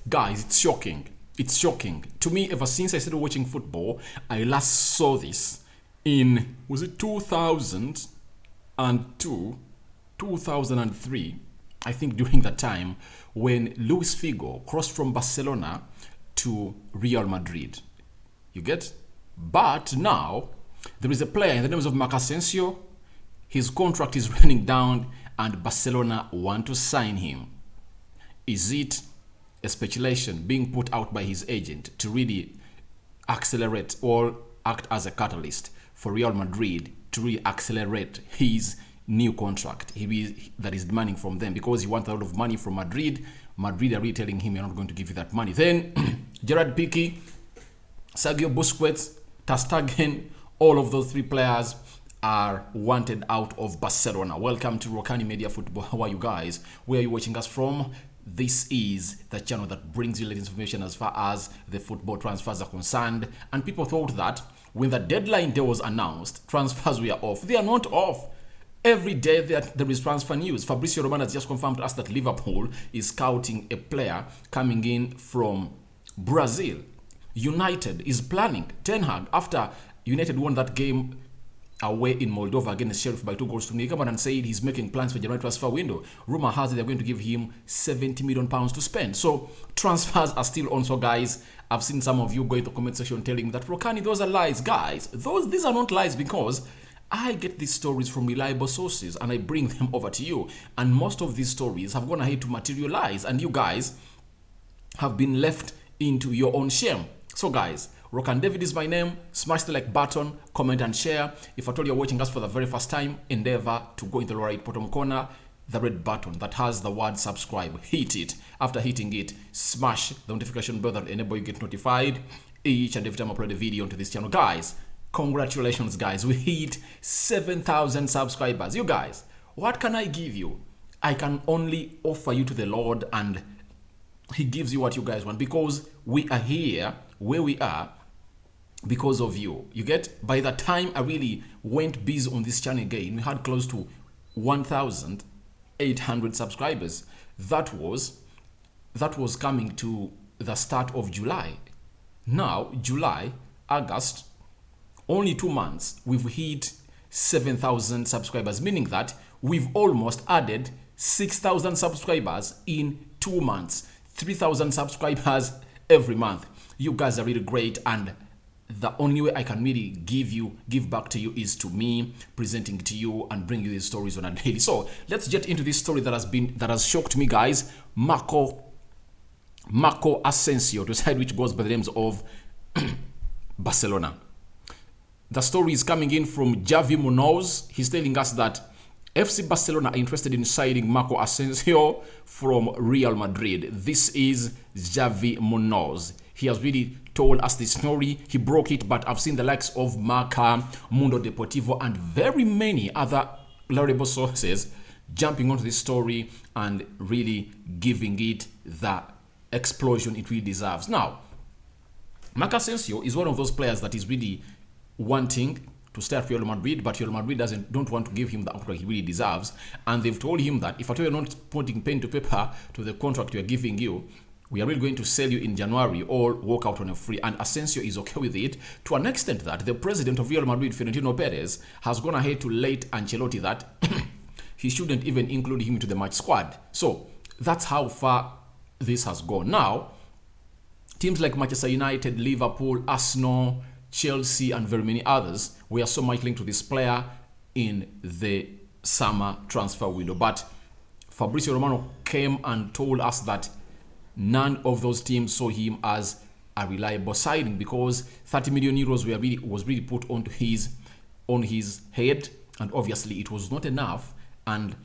Guys, it's shocking. It's shocking. To me, ever since I started watching football, I last saw this in, was it 2002, 2003? I think during that time when Luis Figo crossed from Barcelona to Real Madrid. You get? But now, there is a player in the name of Asensio. His contract is running down and Barcelona want to sign him. Is it a speculation being put out by his agent to really accelerate or act as a catalyst for Real Madrid to really accelerate his new contract that is demanding from them, because he wants a lot of money from Madrid. Madrid are really telling him, you're not going to give you that money. Then Gerard Pique, Sergio Busquets, Ter Stegen, all of those three players are wanted out of Barcelona. Welcome to Rokani Media Football. How are you guys? Where are you watching us from? This is the channel that brings you latest information as far as the football transfers are concerned. And people thought that when the deadline day was announced, transfers were off. They are not off. Every day there is transfer news. Fabrizio Romano has just confirmed to us that Liverpool is scouting a player coming in from Brazil. United is planning. Ten Hag, after United won that game away in Moldova against Sheriff by 2-0, he came out and said he's making plans for January transfer window. Rumor has it they're going to give him £70 million to spend. So transfers are still on. So guys, I've seen some of you go into the comment section telling me that Rokani, those are lies. Guys, these are not lies, because I get these stories from reliable sources and I bring them over to you. And most of these stories have gone ahead to materialize, and you guys have been left into your own shame. So guys, Rokan David is my name. Smash the like button, comment and share. If at all you're watching us for the very first time, endeavor to go in the lower right bottom corner, the red button that has the word subscribe. Hit it. After hitting it, smash the notification bell that will enable you get notified each and every time I upload a video onto this channel. Guys, congratulations guys. We hit 7,000 subscribers. You guys, what can I give you? I can only offer you to the Lord, and he gives you what you guys want, because we are here where we are because of you. You get? By the time I really went busy on this channel again, we had close to 1,800 subscribers. That was coming to the start of July. Now, July, August, only 2 months, we've hit 7,000 subscribers, meaning that we've almost added 6,000 subscribers in 2 months. 3,000 subscribers every month. You guys are really great, and the only way I can really give back to you is to me presenting to you and bring you these stories on a daily. So let's get into this story that has shocked me, guys. Marco Asensio, to side which goes by the names of Barcelona. The story is coming in from Xavi Munoz. He's telling us that FC Barcelona are interested in signing Marco Asensio from Real Madrid. This is Xavi Munoz. He has really told us this story. He broke it, but I've seen the likes of Marca, Mundo Deportivo, and very many other reliable sources jumping onto this story and really giving it the explosion it really deserves. Now, Marco Asensio is one of those players that is really wanting to stay at Real Madrid, but Real Madrid don't want to give him the contract he really deserves. And they've told him that if at all you're not putting pen to paper to the contract we're giving you, we are really going to sell you in January or walk out on a free. And Asensio is okay with it, to an extent that the president of Real Madrid, Florentino Perez, has gone ahead to let Ancelotti that he shouldn't even include him into the match squad. So that's how far this has gone. Now, teams like Manchester United, Liverpool, Arsenal, Chelsea, and very many others were so much linked to this player in the summer transfer window. But Fabrizio Romano came and told us that none of those teams saw him as a reliable signing, because 30 million euros was really put on his head, and obviously it was not enough. And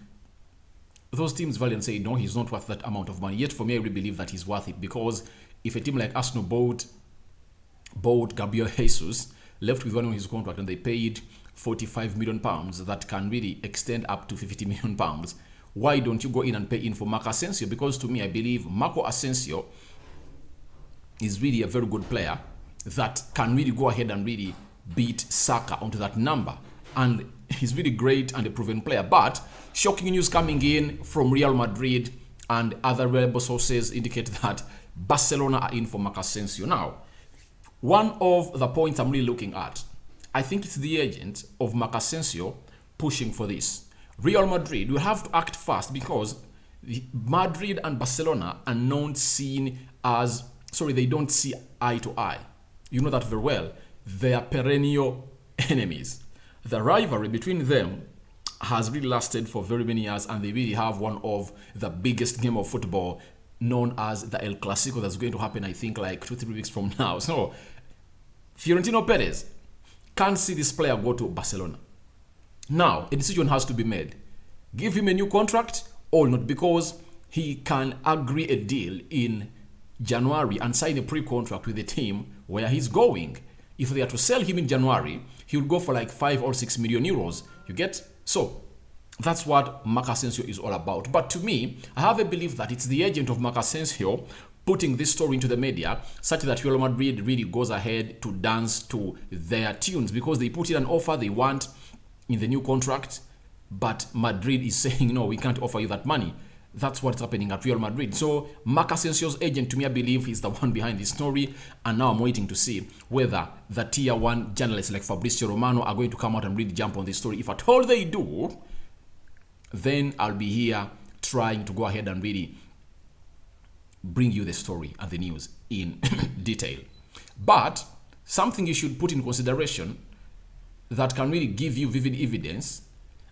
those teams valiantly say, no, he's not worth that amount of money. Yet for me, I really believe that he's worth it, because if a team like Arsenal bought Gabriel Jesus, left with one on his contract, and they paid £45 million, that can really extend up to £50 million. Why don't you go in and pay in for Marco Asensio? Because to me, I believe Marco Asensio is really a very good player that can really go ahead and really beat Saka onto that number. And he's really great and a proven player. But shocking news coming in from Real Madrid and other reliable sources indicate that Barcelona are in for Asensio. Now, one of the points I'm really looking at, I think it's the agent of Asensio pushing for this. Real Madrid will have to act fast because Madrid and Barcelona are not seen as, they don't see eye to eye. You know that very well. They are perennial enemies. The rivalry between them has really lasted for very many years, and they really have one of the biggest game of football known as the El Clasico that's going to happen, I think, like 2-3 weeks from now. So, Florentino Perez can't see this player go to Barcelona. Now, a decision has to be made. Give him a new contract or not, because he can agree a deal in January and sign a pre-contract with the team where he's going. If they are to sell him in January, he will go for like 5 or 6 million euros. You get? So, that's what Asensio is all about. But to me, I have a belief that it's the agent of Asensio putting this story into the media such that Real Madrid really goes ahead to dance to their tunes, because they put in an offer they want in the new contract, but Madrid is saying, no, we can't offer you that money. That's what's happening at Real Madrid. So Asensio's agent, to me, I believe he's the one behind this story. And now I'm waiting to see whether the tier 1 journalists like Fabrizio Romano are going to come out and really jump on this story. If at all they do, then I'll be here trying to go ahead and really bring you the story and the news in detail. But something you should put in consideration that can really give you vivid evidence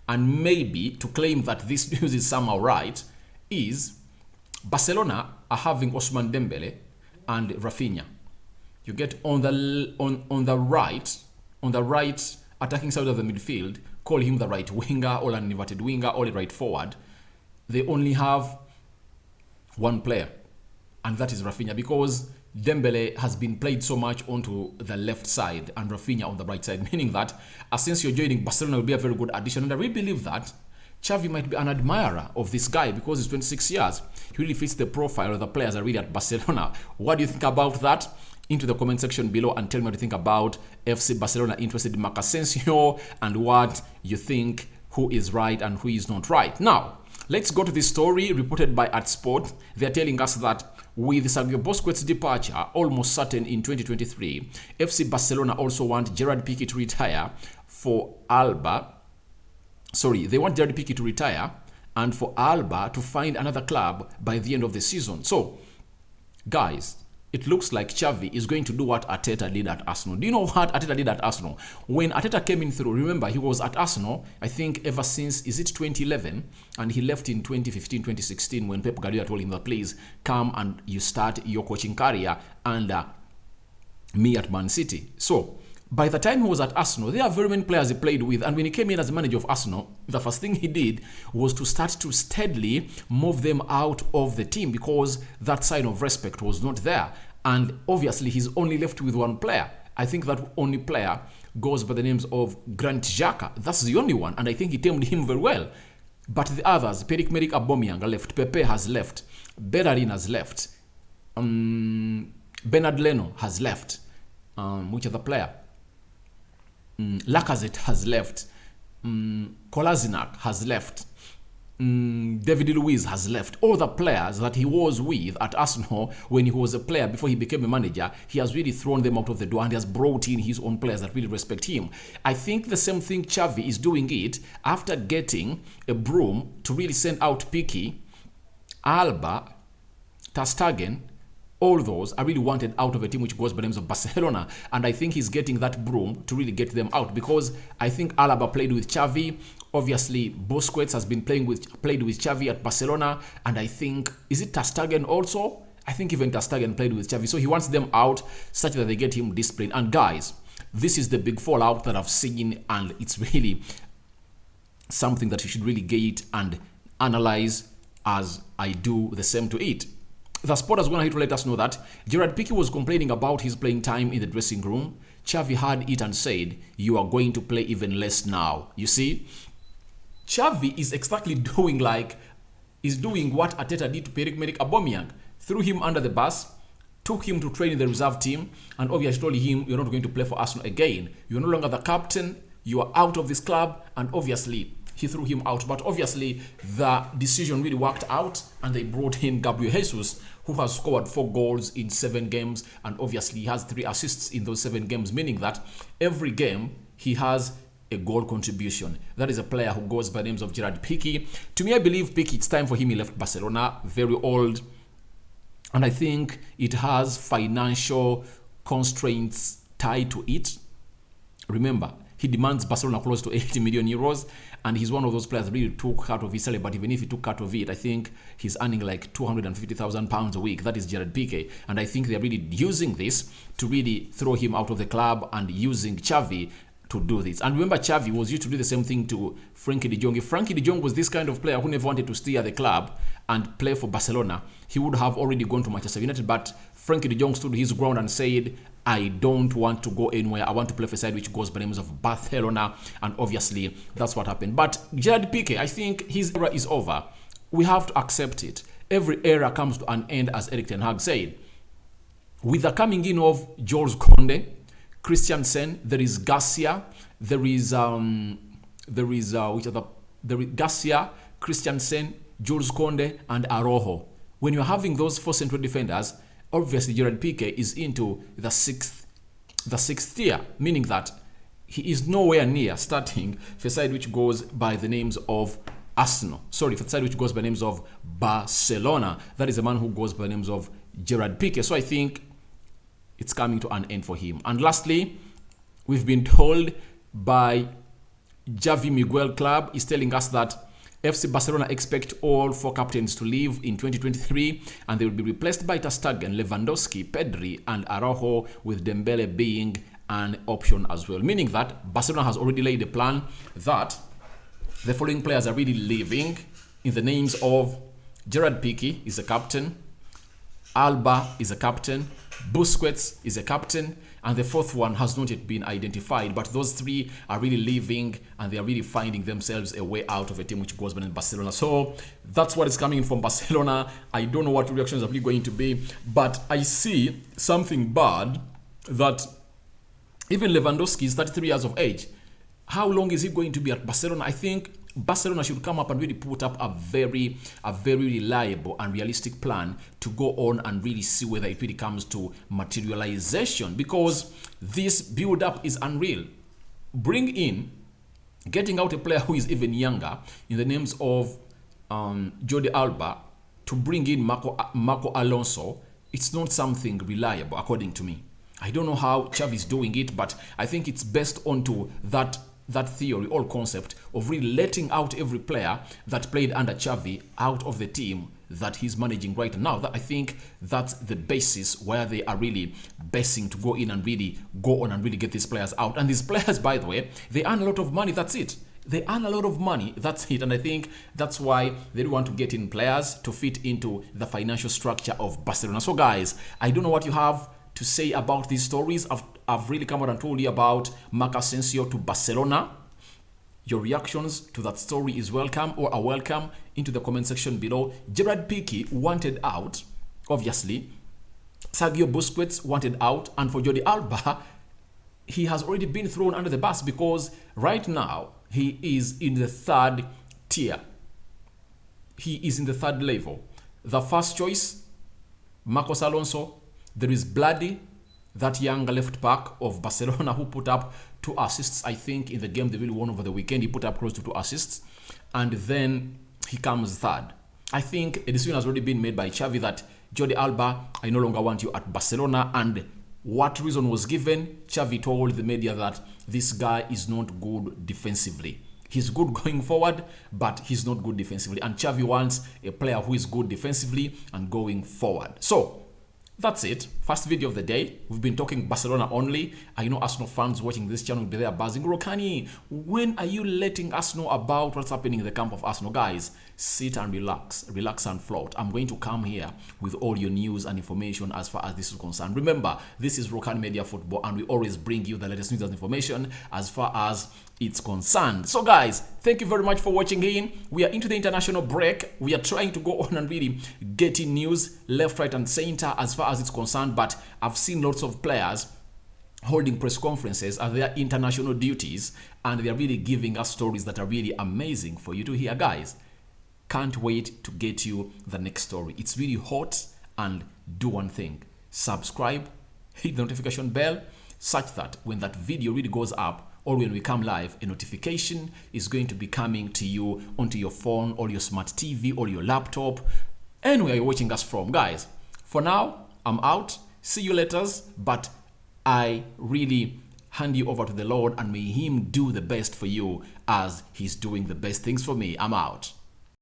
and maybe to claim that this news is somehow right is Barcelona are having Ousmane Dembele and Rafinha. You get on the right attacking side of the midfield, call him the right winger or an inverted winger or a right forward. They only have one player, and that is Rafinha, because Dembele has been played so much onto the left side and Rafinha on the right side, meaning that Asensio joining Barcelona will be a very good addition. And I really believe that Xavi might be an admirer of this guy because he's 26 years. He really fits the profile of the players that are really at Barcelona. What do you think about that? Into the comment section below and tell me what you think about FC Barcelona interested in Asensio and what you think, who is right and who is not right. Now, let's go to this story reported by @Sport. They're telling us that with Sergio Busquets' departure almost certain in 2023, FC Barcelona also want Gerard Pique to retire for Alba. They want Gerard Pique to retire and for Alba to find another club by the end of the season. So, guys, it looks like Xavi is going to do what Arteta did at Arsenal. Do you know what Arteta did at Arsenal? When Arteta came in through, remember, he was at Arsenal, I think, ever since, 2011? And he left in 2015, 2016 when Pep Guardiola told him that, please, come and you start your coaching career under me at Man City. So, by the time he was at Arsenal, there are very many players he played with. And when he came in as manager of Arsenal, the first thing he did was to start to steadily move them out of the team because that sign of respect was not there. And obviously, he's only left with one player. I think that only player goes by the names of Granit Xhaka. That's the only one. And I think he tamed him very well. But the others, Pierre-Emerick Aubameyang left. Pepe has left. Bellerin has left. Bernard Leno has left. Which other player? Lacazette has left. Kolasinac has left. David Luiz has left. All the players that he was with at Arsenal when he was a player before he became a manager, he has really thrown them out of the door and he has brought in his own players that really respect him. I think the same thing Xavi is doing it after getting a broom to really send out Pique, Alba, Ter Stegen. All those are really wanted out of a team which goes by the names of Barcelona. And I think he's getting that broom to really get them out because I think Alaba played with Xavi. Obviously, Busquets has been played with Xavi at Barcelona. And I think, is it Ter Stegen also? I think even Ter Stegen played with Xavi. So he wants them out such that they get him disciplined. And guys, this is the big fallout that I've seen. And it's really something that you should really gauge and analyze as I do the same to it. The Sport has gone ahead to let us know that Gerard Pique was complaining about his playing time in the dressing room. Xavi heard it and said, you are going to play even less now. You see, Xavi is exactly doing what Arteta did to Pierre-Emerick Aubameyang. Threw him under the bus, took him to train in the reserve team, and obviously told him, you're not going to play for Arsenal again. You're no longer the captain, you are out of this club, and obviously he threw him out. But obviously, the decision really worked out, and they brought in Gabriel Jesus, who has scored 4 goals in 7 games, and obviously he has 3 assists in those 7 games, meaning that every game he has a goal contribution. That is a player who goes by the names of Gerard Pique. To me, I believe Pique, it's time for him. He left Barcelona, very old, and I think it has financial constraints tied to it. Remember, he demands Barcelona close to 80 million euros, and he's one of those players that really took out of his salary. But even if he took out of it, I think he's earning like £250,000 a week. That is Gerard Pique, and I think they're really using this to really throw him out of the club and using Xavi to do this. And remember, Xavi was used to do the same thing to Frankie de Jong. If Frankie de Jong was this kind of player who never wanted to stay at the club and play for Barcelona, he would have already gone to Manchester United. But Frankie de Jong stood his ground and said, I don't want to go anywhere. I want to play for a side which goes by the names of Barcelona. And obviously, that's what happened. But Gerard Pique, I think his era is over. We have to accept it. Every era comes to an end, as Erik ten Hag said. With the coming in of Jules Koundé, Christiansen, there is Garcia, there is Garcia, Christiansen, Jules Koundé, and Araujo. When you're having those 4 central defenders, obviously Gerard Pique is into the sixth tier, meaning that he is nowhere near starting for a side which goes by the names of Arsenal. Sorry, for the side which goes by the names of Barcelona. That is a man who goes by the names of Gerard Pique. So I think it's coming to an end for him. And lastly, we've been told by Xavi Miguel Club is telling us that FC Barcelona expect all 4 captains to leave in 2023, and they will be replaced by Ter Stegen, Lewandowski, Pedri, and Araujo, with Dembele being an option as well. Meaning that Barcelona has already laid a plan that the following players are really leaving in the names of Gerard Pique is a captain, Alba is a captain, Busquets is a captain, and the 4th one has not yet been identified. But those 3 are really leaving, and they are really finding themselves a way out of a team which goes by Barcelona. So that's what is coming in from Barcelona. I don't know what reactions are really going to be, but I see something bad that even Lewandowski is 33 years of age. How long is he going to be at Barcelona? I think Barcelona should come up and really put up a very reliable and realistic plan to go on and really see whether it really comes to materialization, because this build-up is unreal. Getting out a player who is even younger in the names of Jordi Alba to bring in Marco Alonso, it's not something reliable, according to me. I don't know how Xavi is doing it, but I think it's based onto that theory or concept of really letting out every player that played under Xavi out of the team that he's managing right now. I think that's the basis where they are really basing to go in and really go on and really get these players out. And these players, by the way, they earn a lot of money. That's it. They earn a lot of money. That's it. And I think that's why they want to get in players to fit into the financial structure of Barcelona. So guys, I don't know what you have to say about these stories. I've really come out and told you about Marc Asensio to Barcelona. Your reactions to that story is welcome, or are welcome, into the comment section below. Gerard Pique wanted out, obviously. Sergio Busquets wanted out, and for Jordi Alba, he has already been thrown under the bus, because right now he is in the 3rd tier. He is in the 3rd level. The first choice, Marcos Alonso. There is Bloody, that young left back of Barcelona, who put up 2 assists, I think, in the game they really won over the weekend. He put up close to 2 assists. And then he comes 3rd. I think a decision has already been made by Xavi that Jordi Alba, I no longer want you at Barcelona. And what reason was given? Xavi told the media that this guy is not good defensively. He's good going forward, but he's not good defensively. And Xavi wants a player who is good defensively and going forward. So that's it. First video of the day. We've been talking Barcelona only. I know Arsenal fans watching this channel will be there buzzing. Rokani, when are you letting us know about what's happening in the camp of Arsenal? Guys, sit and relax. Relax and float. I'm going to come here with all your news and information as far as this is concerned. Remember, this is Rokani Media Football, and we always bring you the latest news and information as far as it's concerned. So guys, thank you very much for watching in. We are into the international break. We are trying to go on and really get in news left, right, and center as far as it's concerned, but I've seen lots of players holding press conferences as their international duties, and they're really giving us stories that are really amazing for you to hear, guys. Can't wait to get you the next story. It's really hot, and do one thing. Subscribe, hit the notification bell, such that when that video really goes up or when we come live, a notification is going to be coming to you onto your phone or your smart TV or your laptop, anywhere you're watching us from. Guys, for now, I'm out. See you later, but I really hand you over to the Lord, and may Him do the best for you as He's doing the best things for me. I'm out.